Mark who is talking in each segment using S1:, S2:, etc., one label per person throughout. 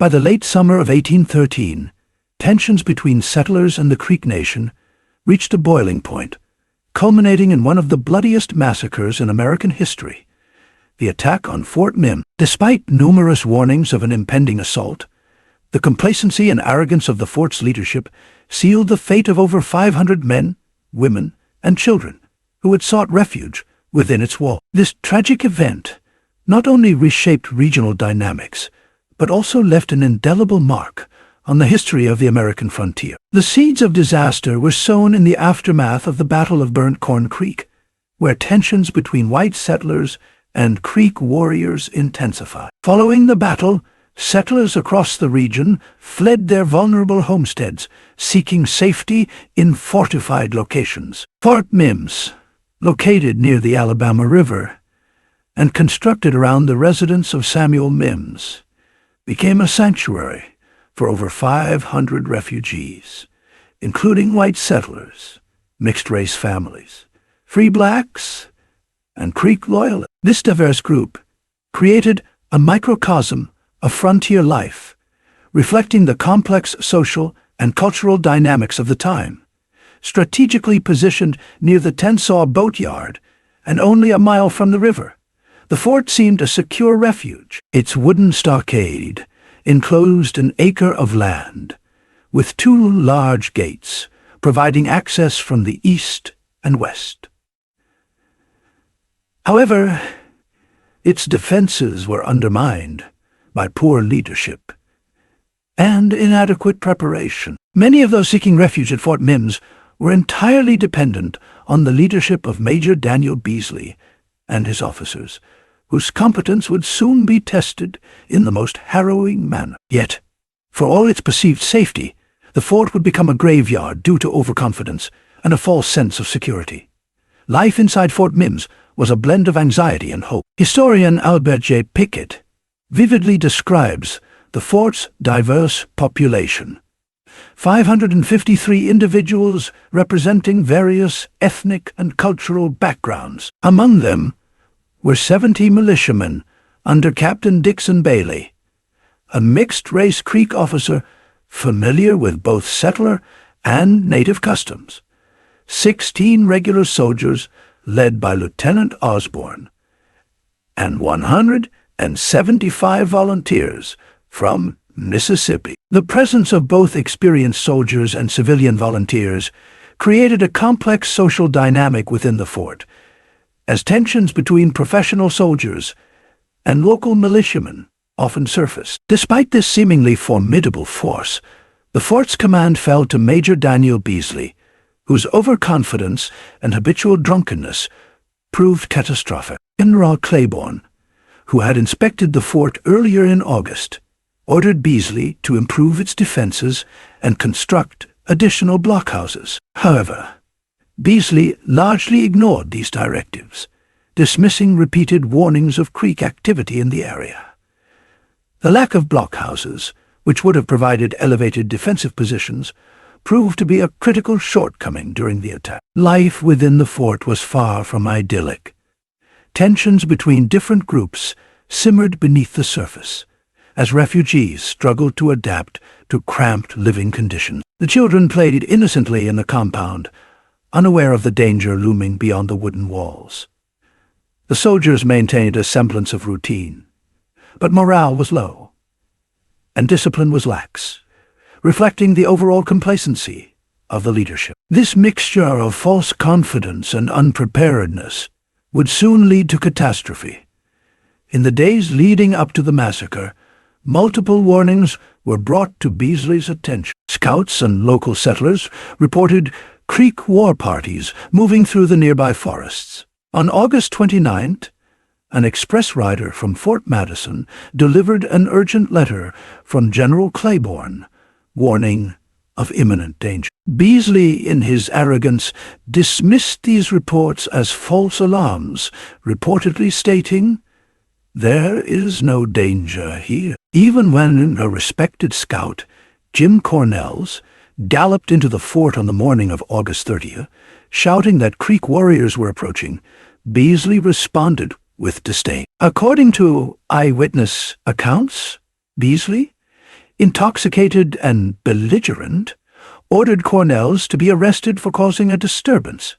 S1: By the late summer of 1813, tensions between settlers and the Creek Nation reached a boiling point, culminating in one of the bloodiest massacres in American history, the attack on Fort Mims. Despite numerous warnings of an impending assault, the complacency and arrogance of the fort's leadership sealed the fate of over 500 men, women, and children who had sought refuge within its walls. This tragic event not only reshaped regional dynamics, but also left an indelible mark on the history of the American frontier. The seeds of disaster were sown in the aftermath of the Battle of Burnt Corn Creek, where tensions between white settlers and Creek warriors intensified. Following the battle, settlers across the region fled their vulnerable homesteads, seeking safety in fortified locations. Fort Mims, located near the Alabama River and constructed around the residence of Samuel Mims, became a sanctuary for over 500 refugees, including white settlers, mixed-race families, free blacks, and Creek loyalists. This diverse group created a microcosm of frontier life, reflecting the complex social and cultural dynamics of the time. Strategically positioned near the Tensaw boatyard and only a mile from the river, the fort seemed a secure refuge. Its wooden stockade enclosed an acre of land, with 2 large gates providing access from the east and west. However, its defenses were undermined by poor leadership and inadequate preparation. Many of those seeking refuge at Fort Mims were entirely dependent on the leadership of Major Daniel Beasley and his officers, whose competence would soon be tested in the most harrowing manner. Yet, for all its perceived safety, the fort would become a graveyard due to overconfidence and a false sense of security. Life inside Fort Mims was a blend of anxiety and hope. Historian Albert J. Pickett vividly describes the fort's diverse population. 553 individuals representing various ethnic and cultural backgrounds. Among them were 70 militiamen under Captain Dixon Bailey, a mixed-race Creek officer familiar with both settler and native customs, 16 regular soldiers led by Lieutenant Osborne, and 175 volunteers from Mississippi. The presence of both experienced soldiers and civilian volunteers created a complex social dynamic within the fort, as tensions between professional soldiers and local militiamen often surfaced. Despite this seemingly formidable force, the fort's command fell to Major Daniel Beasley, whose overconfidence and habitual drunkenness proved catastrophic. General Claiborne, who had inspected the fort earlier in August, ordered Beasley to improve its defenses and construct additional blockhouses. However, Beasley largely ignored these directives, dismissing repeated warnings of Creek activity in the area. The lack of blockhouses, which would have provided elevated defensive positions, proved to be a critical shortcoming during the attack. Life within the fort was far from idyllic. Tensions between different groups simmered beneath the surface, as refugees struggled to adapt to cramped living conditions. The children played innocently in the compound, unaware of the danger looming beyond the wooden walls. The soldiers maintained a semblance of routine, but morale was low, and discipline was lax, reflecting the overall complacency of the leadership. This mixture of false confidence and unpreparedness would soon lead to catastrophe. In the days leading up to the massacre, multiple warnings were brought to Beasley's attention. Scouts and local settlers reported Creek war parties moving through the nearby forests. On August 29th, an express rider from Fort Madison delivered an urgent letter from General Claiborne, warning of imminent danger. Beasley, in his arrogance, dismissed these reports as false alarms, reportedly stating, "There is no danger here." Even when a respected scout, Jim Cornells, galloped into the fort on the morning of August 30th, shouting that Creek warriors were approaching, Beasley responded with disdain. According to eyewitness accounts, Beasley, intoxicated and belligerent, ordered Cornells to be arrested for causing a disturbance.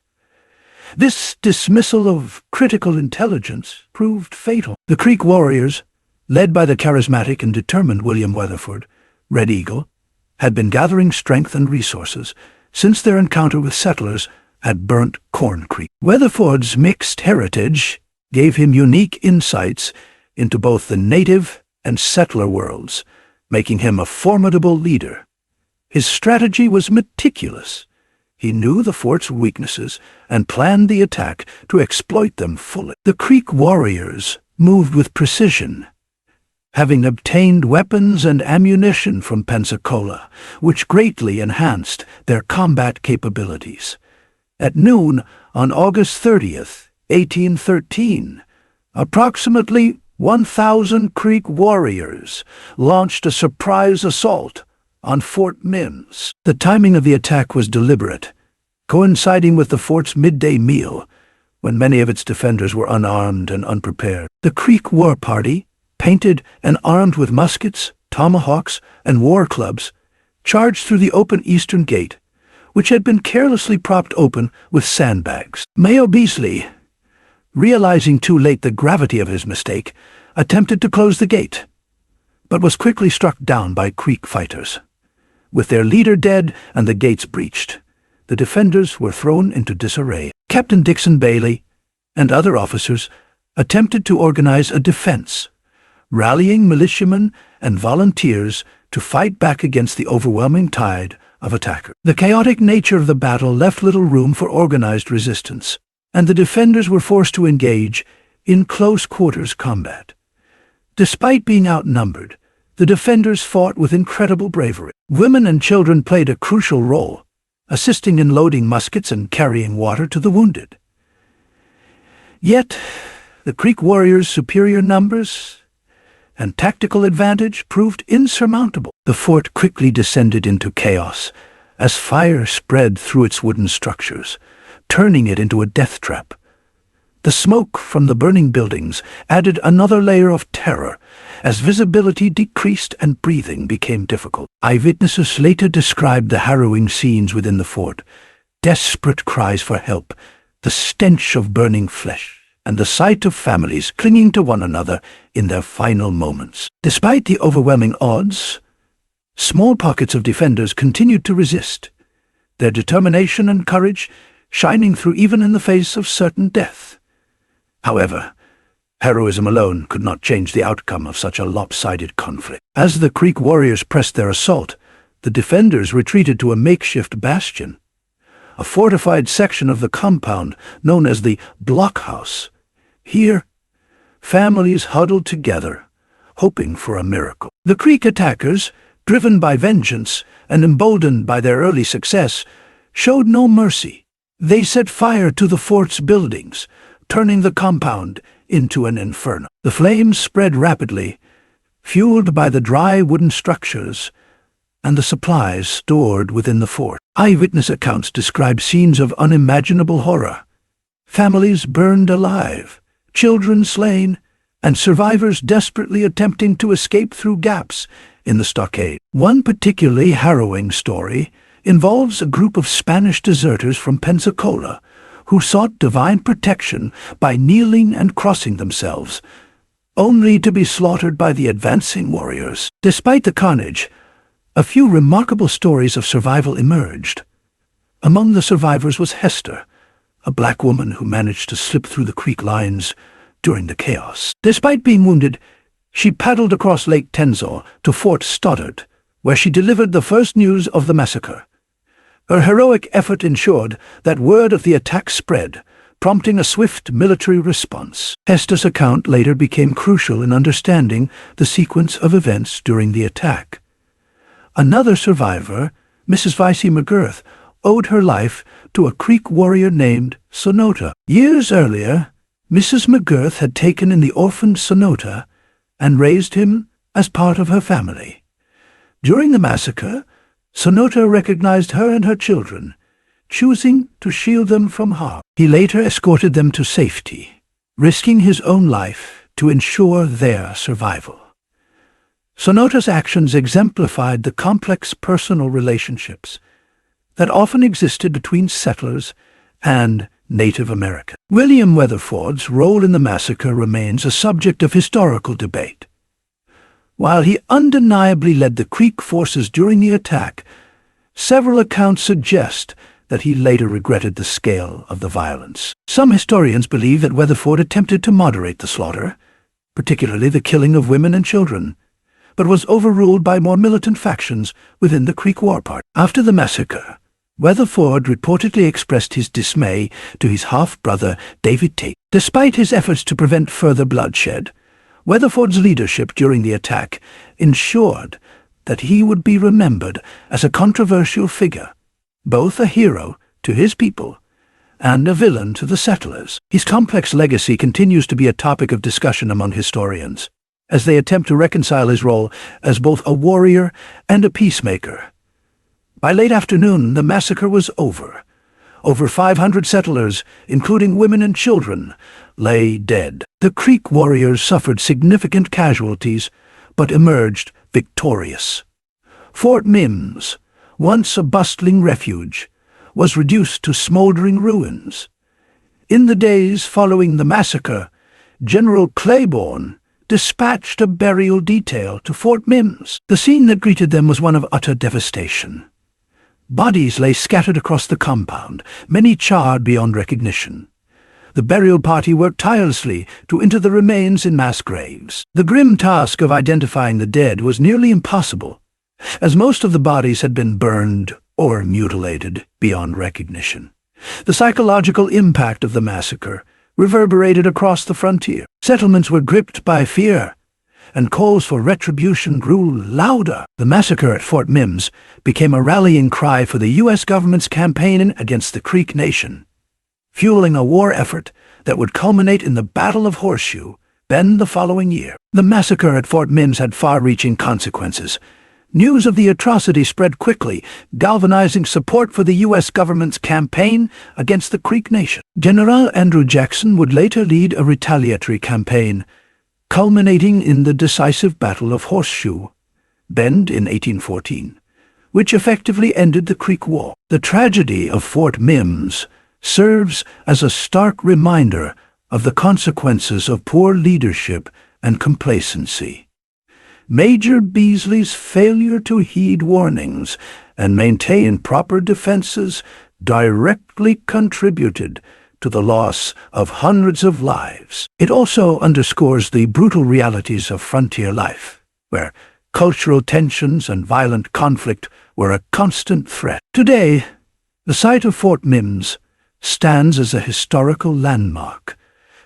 S1: This dismissal of critical intelligence proved fatal. The Creek warriors, led by the charismatic and determined William Weatherford, Red Eagle, had been gathering strength and resources since their encounter with settlers at Burnt Corn Creek. Weatherford's mixed heritage gave him unique insights into both the native and settler worlds, making him a formidable leader. His strategy was meticulous. He knew the fort's weaknesses and planned the attack to exploit them fully. The Creek warriors moved with precision, having obtained weapons and ammunition from Pensacola, which greatly enhanced their combat capabilities. At noon on August 30th, 1813, approximately 1,000 Creek warriors launched a surprise assault on Fort Mims. The timing of the attack was deliberate, coinciding with the fort's midday meal, when many of its defenders were unarmed and unprepared. The Creek war party, painted and armed with muskets, tomahawks, and war clubs, charged through the open eastern gate, which had been carelessly propped open with sandbags. Mayo Beasley, realizing too late the gravity of his mistake, attempted to close the gate, but was quickly struck down by Creek fighters. With their leader dead and the gates breached, the defenders were thrown into disarray. Captain Dixon Bailey and other officers attempted to organize a defense, rallying militiamen and volunteers to fight back against the overwhelming tide of attackers. The chaotic nature of the battle left little room for organized resistance, and the defenders were forced to engage in close-quarters combat. Despite being outnumbered, the defenders fought with incredible bravery. Women and children played a crucial role, assisting in loading muskets and carrying water to the wounded. Yet, the Creek warriors' superior numbers and tactical advantage proved insurmountable. The fort quickly descended into chaos as fire spread through its wooden structures, turning it into a death trap. The smoke from the burning buildings added another layer of terror as visibility decreased and breathing became difficult. Eyewitnesses later described the harrowing scenes within the fort: desperate cries for help, the stench of burning flesh, and the sight of families clinging to one another in their final moments. Despite the overwhelming odds, small pockets of defenders continued to resist, their determination and courage shining through even in the face of certain death. However, heroism alone could not change the outcome of such a lopsided conflict. As the Creek warriors pressed their assault, the defenders retreated to a makeshift bastion, a fortified section of the compound known as the blockhouse. Here, families huddled together, hoping for a miracle. The Creek attackers, driven by vengeance and emboldened by their early success, showed no mercy. They set fire to the fort's buildings, turning the compound into an inferno. The flames spread rapidly, fueled by the dry wooden structures and the supplies stored within the fort. Eyewitness accounts describe scenes of unimaginable horror: families burned alive, children slain, and survivors desperately attempting to escape through gaps in the stockade. One particularly harrowing story involves a group of Spanish deserters from Pensacola who sought divine protection by kneeling and crossing themselves, only to be slaughtered by the advancing warriors. Despite the carnage, a few remarkable stories of survival emerged. Among the survivors was Hester, a black woman who managed to slip through the Creek lines during the chaos. Despite being wounded, she paddled across Lake Tensor to Fort Stoddard, where she delivered the first news of the massacre. Her heroic effort ensured that word of the attack spread, prompting a swift military response. Hester's account later became crucial in understanding the sequence of events during the attack. Another survivor, Mrs. Vicey McGirth, owed her life to a Creek warrior named Sonota. Years earlier, Mrs. McGirth had taken in the orphaned Sonota and raised him as part of her family. During the massacre, Sonota recognized her and her children, choosing to shield them from harm. He later escorted them to safety, risking his own life to ensure their survival. Sonota's actions exemplified the complex personal relationships that often existed between settlers and Native Americans. William Weatherford's role in the massacre remains a subject of historical debate. While he undeniably led the Creek forces during the attack, several accounts suggest that he later regretted the scale of the violence. Some historians believe that Weatherford attempted to moderate the slaughter, particularly the killing of women and children, but was overruled by more militant factions within the Creek War Party. After the massacre, Weatherford reportedly expressed his dismay to his half-brother David Tate. Despite his efforts to prevent further bloodshed, Weatherford's leadership during the attack ensured that he would be remembered as a controversial figure, both a hero to his people and a villain to the settlers. His complex legacy continues to be a topic of discussion among historians, as they attempt to reconcile his role as both a warrior and a peacemaker. By late afternoon, the massacre was over. Over 500 settlers, including women and children, lay dead. The Creek warriors suffered significant casualties, but emerged victorious. Fort Mims, once a bustling refuge, was reduced to smoldering ruins. In the days following the massacre, General Claiborne dispatched a burial detail to Fort Mims. The scene that greeted them was one of utter devastation. Bodies lay scattered across the compound, many charred beyond recognition. The burial party worked tirelessly to inter the remains in mass graves. The grim task of identifying the dead was nearly impossible, as most of the bodies had been burned or mutilated beyond recognition. The psychological impact of the massacre reverberated across the frontier. Settlements were gripped by fear, and calls for retribution grew louder. The massacre at Fort Mims became a rallying cry for the U.S. government's campaign against the Creek Nation, fueling a war effort that would culminate in the Battle of Horseshoe Bend the following year. The massacre at Fort Mims had far-reaching consequences. News of the atrocity spread quickly, galvanizing support for the U.S. government's campaign against the Creek Nation. General Andrew Jackson would later lead a retaliatory campaign, culminating in the decisive Battle of Horseshoe Bend in 1814, which effectively ended the Creek War. The tragedy of Fort Mims serves as a stark reminder of the consequences of poor leadership and complacency. Major Beasley's failure to heed warnings and maintain proper defenses directly contributed to the loss of hundreds of lives. It also underscores the brutal realities of frontier life, where cultural tensions and violent conflict were a constant threat. Today, the site of Fort Mims stands as a historical landmark,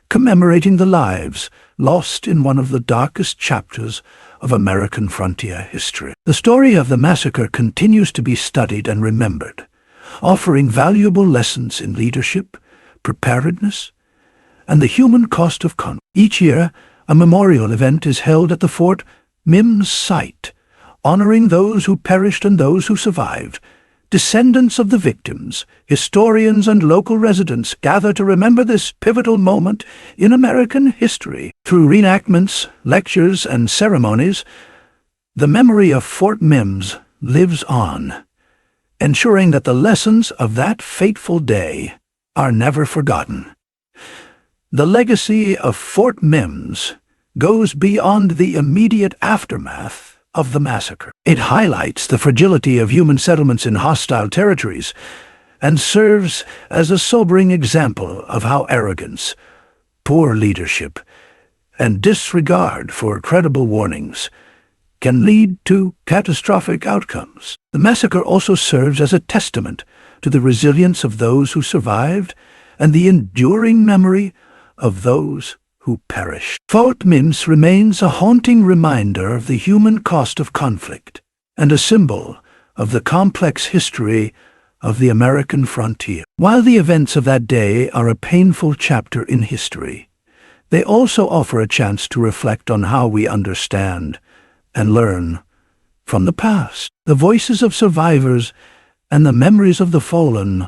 S1: commemorating the lives lost in one of the darkest chapters of American frontier history. The story of the massacre continues to be studied and remembered, offering valuable lessons in leadership, preparedness, and the human cost of conflict. Each year, a memorial event is held at the Fort Mims site, honoring those who perished and those who survived. Descendants of the victims, historians, and local residents gather to remember this pivotal moment in American history. Through reenactments, lectures, and ceremonies, the memory of Fort Mims lives on, ensuring that the lessons of that fateful day are never forgotten. The legacy of Fort Mims goes beyond the immediate aftermath of the massacre. It highlights the fragility of human settlements in hostile territories and serves as a sobering example of how arrogance, poor leadership, and disregard for credible warnings can lead to catastrophic outcomes. The massacre also serves as a testament to the resilience of those who survived and the enduring memory of those who perished. Fort Mims remains a haunting reminder of the human cost of conflict and a symbol of the complex history of the American frontier. While the events of that day are a painful chapter in history, they also offer a chance to reflect on how we understand and learn from the past. The voices of survivors and the memories of the fallen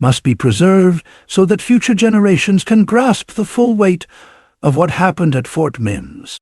S1: must be preserved so that future generations can grasp the full weight of what happened at Fort Mims.